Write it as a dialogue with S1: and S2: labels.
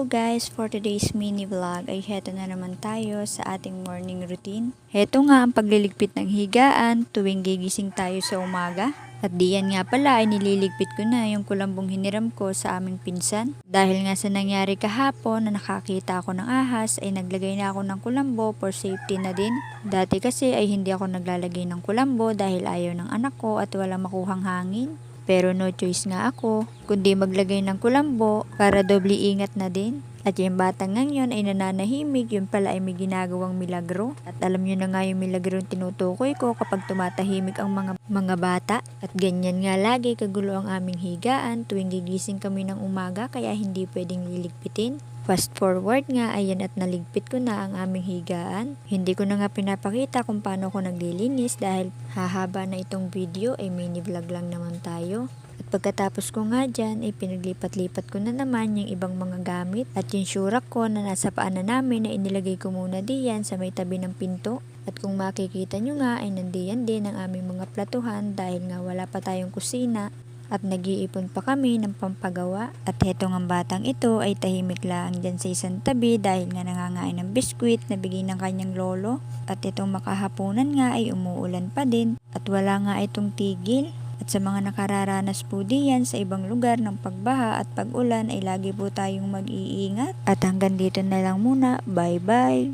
S1: guys, for today's mini vlog ay heto na naman tayo sa ating morning routine. Heto nga ang pagliligpit ng higaan tuwing gigising tayo sa umaga. At diyan nga pala ay nililigpit ko na yung kulambong hiniram ko sa aming pinsan. Dahil nga sa nangyari kahapon na nakakita ako ng ahas ay naglagay na ako ng kulambo for safety na din. Dati kasi ay hindi ako naglalagay ng kulambo dahil ayaw ng anak ko at walang makuhang hangin. Pero no choice nga ako, kundi maglagay ng kulambo para doble ingat na din. At yung batang ngayon ay nananahimik, yun pala ay may ginagawang milagro. At alam nyo na nga yung milagro yung tinutukoy ko kapag tumatahimik ang mga bata. At ganyan nga lagi kagulo ang aming higaan tuwing gigising kami ng umaga kaya hindi pwedeng liligpitin. Fast forward nga, ayan at naligpit ko na ang aming higaan. Hindi ko na nga pinapakita kung paano ko naglilinis dahil hahaba na itong video ay mini vlog lang naman tayo. At pagkatapos ko nga dyan ay pinaglipat-lipat ko na naman yung ibang mga gamit at yung syurak ko na nasa paanan namin na inilagay ko muna diyan sa may tabi ng pinto. At kung makikita nyo nga ay nandiyan din ang aming mga platuhan dahil nga wala pa tayong kusina. At nag-iipon pa kami ng pampagawa. At heto ng batang ito ay tahimik lang dyan sa isang tabi dahil nga nangangain ng biskwit na bigay ng kanyang lolo. At itong makahapunan nga ay umuulan pa din at wala nga itong tigil. At sa mga nakararanas po diyan sa ibang lugar ng pagbaha at pag-ulan ay lagi po tayong mag-iingat. At hanggang dito na lang muna. Bye bye!